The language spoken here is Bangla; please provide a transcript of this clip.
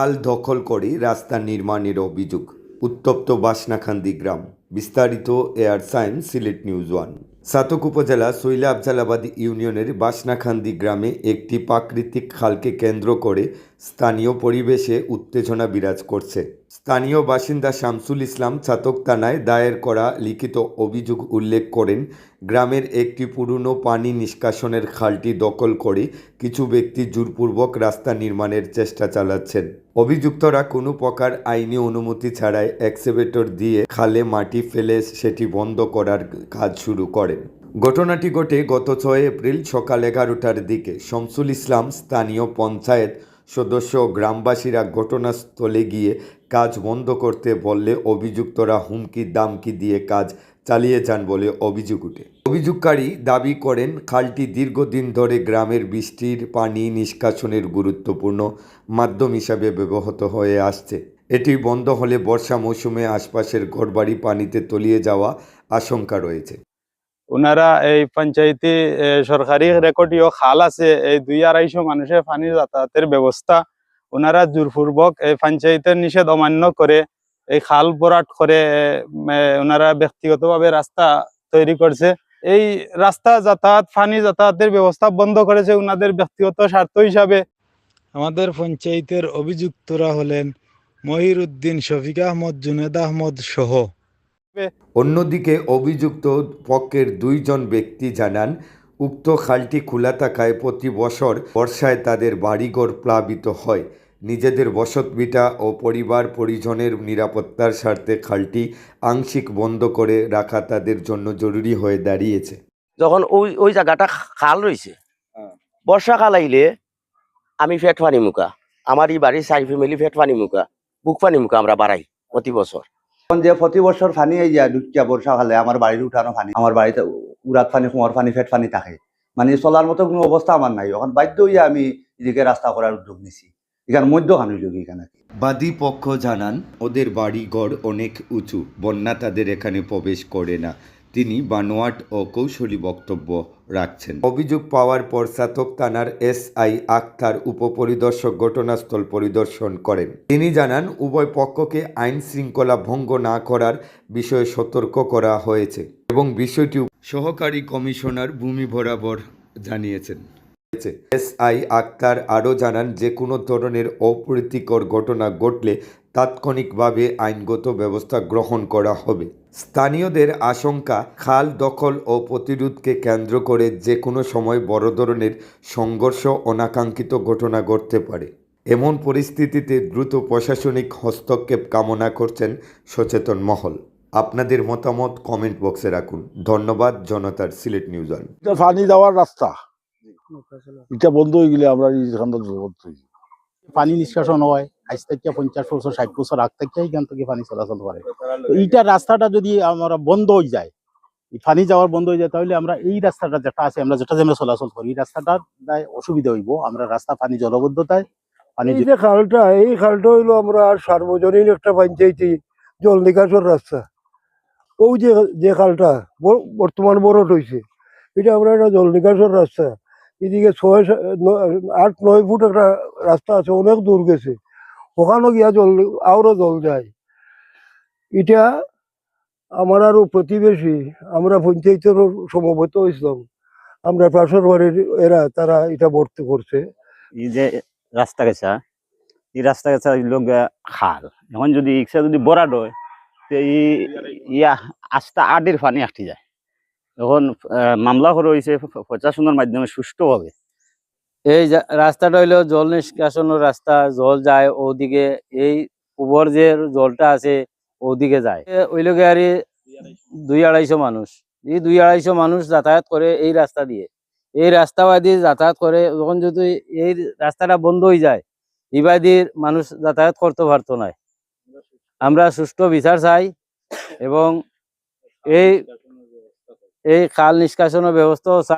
খাল দখল করে রাস্তা নির্মাণের অভিযোগ, উত্তপ্ত বাসনাখান্দি গ্রাম। বিস্তারিত air science Sylhet news one. Chhatak উপজেলা সৈলা আফজালাবাদ ইউনিয়নের বাসনাখান্দি গ্রামে একটি প্রাকৃতিক খালকে কেন্দ্র করে স্থানীয় পরিবেশে উত্তেজনা বিরাজ করছে। স্থানীয় বাসিন্দা শামসুল ইসলাম ছাতক থানায় দায়ের করা লিখিত অভিযোগ উল্লেখ করেন, গ্রামের একটি পুরনো পানি নিষ্কাশনের খালটি দখল করে কিছু ব্যক্তি জোরপূর্বক রাস্তা নির্মাণের চেষ্টা চালাচ্ছেন। অভিযুক্তরা কোনো প্রকার আইনি অনুমতি ছাড়াই এক্সকেভেটর দিয়ে খালে মাটি ফেলে সেটি বন্ধ করার কাজ শুরু করেন। ঘটনাটি ঘটে গত 6 এপ্রিল সকাল 11টার দিকে। শামসুল ইসলাম স্থানীয় পঞ্চায়েত সদস্য ও গ্রামবাসীরা ঘটনাস্থলে গিয়ে কাজ বন্ধ করতে বললে অভিযুক্তরা হুমকি দামকি দিয়ে কাজ চালিয়ে যান বলে অভিযোগ ওঠে। অভিযোগকারী দাবি করেন, খালটি দীর্ঘদিন ধরে গ্রামের বৃষ্টির পানি নিষ্কাশনের গুরুত্বপূর্ণ মাধ্যম হিসাবে ব্যবহৃত হয়ে আসছে। এটি বন্ধ হলে বর্ষা মৌসুমে আশপাশের ঘরবাড়ি পানিতে তলিয়ে যাওয়া আশঙ্কা রয়েছে। ওনারা এই পঞ্চায়েতে সরকারি রেকর্ডীয় খাল আছে, এই 200-250 মানুষের পানি যাতায়াতের ব্যবস্থা ওনারা জোরপূর্বক এই পঞ্চায়েতের নিষেধ অমান্য করে এই খাল ভরাট করে ওনারা ব্যক্তিগতভাবে রাস্তা তৈরি করছে। এই রাস্তা যাতায়াত পানি যাতায়াতের ব্যবস্থা বন্ধ করেছে ওনাদের ব্যক্তিগত স্বার্থ হিসাবে। আমাদের পঞ্চায়েতের অভিযুক্তরা হলেন মহির উদ্দিন, শফিক আহমদ, জুনেদ আহমদ সহ। অন্যদিকে অভিযুক্ত পক্ষের 2 জন ব্যক্তি জানান, উক্ত খালটি খোলা থাকায় প্রতি বছর বর্ষায় তাদের বাড়িঘর প্লাবিত হয়। নিজেদের বসতভিটা ও পরিবার পরিজনের নিরাপত্তার স্বার্থে খালটি আংশিক বন্ধ করে রাখা তাদের জন্য জরুরি হয়ে দাঁড়িয়েছে। যখন ওই জায়গাটা খাল রয়েছে, বর্ষাকাল আইলে আমি ফেট পানি মুখা, আমার এই বাড়ির 4 ফ্যামিলি ফেট পানি মুখা, বুক পানি মুখা আমরা বাড়াই প্রতি বছর। যে প্রতি বছর পানি এই যায় দুটিয়া বর্ষাকালে আমার বাড়ির উঠানো পানি, আমার বাড়িতে উড়াত পানি, কুমার পানি, ফেট পানি থাকে, মানে চলার মতো কোনো অবস্থা আমার নাই। এখন বাধ্য হইয়া আমি এদিকে রাস্তা করার উদ্যোগ নিছি। এখানে মধ্যখানে যোগী এখানে বাদী পক্ষ জানান, ওদের বাড়িঘর অনেক উঁচু, বন্যা তাদের এখানে প্রবেশ করে না। তিনি বানোয়াট ও কৌশলী বক্তব্য রাখছেন। অভিযোগ পাওয়ার পর ছাতক থানার SI আক্তার উপপরিদর্শক ঘটনাস্থল পরিদর্শন করেন। তিনি জানান, উভয় পক্ষকে আইন শৃঙ্খলা ভঙ্গ না করার বিষয়ে সতর্ক করা হয়েছে এবং বিষয়টি সহকারী কমিশনার ভূমি বরাবর জানিয়েছেন। SI আক্তার আরও জানান, যে কোনো ধরনের অপ্রীতিকর ঘটনা ঘটলে তাৎক্ষণিকভাবে আইনগত ব্যবস্থা গ্রহণ করা হবে। স্থানীয়দের আশঙ্কা, খাল দখল ও প্রতিরোধকে কেন্দ্র করে যে কোনো সময় বড় ধরনের সংঘর্ষ অনাকাঙ্ক্ষিত ঘটনা ঘটতে পারে। এমন পরিস্থিতিতে দ্রুত প্রশাসনিক হস্তক্ষেপ কামনা করছেন সচেতন মহল। আপনাদের মতামত কমেন্ট বক্সে রাখুন। ধন্যবাদ। জনতার সিলেট নিউজ ওয়ান। পানি যাওয়ার রাস্তা এটা বন্ধ হয়ে গেলে আমরা পানি নিষ্কাশন হয় আজ থেকে 50 বছর 60 বছর আগ থেকে এখান থেকে পানি চলাচল করে। তো এইটা রাস্তাটা যদি আমরা বন্ধ হয়ে যায়, পানি যাওয়ার বন্ধ হয়ে যায়, তাহলে আমরা এই রাস্তাটা যেটা আছে, আমরা যেটা আমরা চলাচল করি, এই রাস্তাটার অসুবিধা হইব। আমরা রাস্তা পানি জলবদ্ধতায় পানি এই যে খালটা, এই খালটা হইলো আমরা সার্বজনীন একটা পঞ্চায়েতি জল নিকাশের রাস্তা। ওই যে খালটা বর্তমান বড়ট হয়েছে, এটা আমরা একটা জল নিকাশের রাস্তা। এদিকে 8-9 ফুট একটা রাস্তা আছে, অনেক দূর গেছে, ওখানে গিয়া আরো জল যায়। এটা আমার আরো প্রতিবেশী, আমরা পঞ্চায়েতের সমবেত হয়েছিলাম, আমরা পাশের বাড়ির তারা এটা ভর্তি করছে। এই যে রাস্তা গেছা, এই রাস্তা গেছা লোক খাল, এখন যদি ইচ্ছা যদি বরাদ হয় তো ইয়া আস্তা আডের পানি আটকে যায়। এখন মামলা করা হয়েছে প্রশাসনের মাধ্যমে সুষ্ঠুভাবে। এই রাস্তাটা হইলো জল নিষ্কাশনের রাস্তা, জল যায় ওদিকে, এই উপর যে জলটা আছে ওদিকে যায়। ওই লোকে আর 200-250 মানুষ, এই 200-250 মানুষ যাতায়াত করে এই রাস্তা দিয়ে, এই রাস্তা বাদি যাতায়াত করে। যখন যদি এই রাস্তাটা বন্ধ হয়ে যায়, ইবাদির মানুষ যাতায়াত করতে পারতো না। আমরা সুষ্ঠু বিচার চাই এবং এই খাল নিষ্কাশনের ব্যবস্থাও চাই।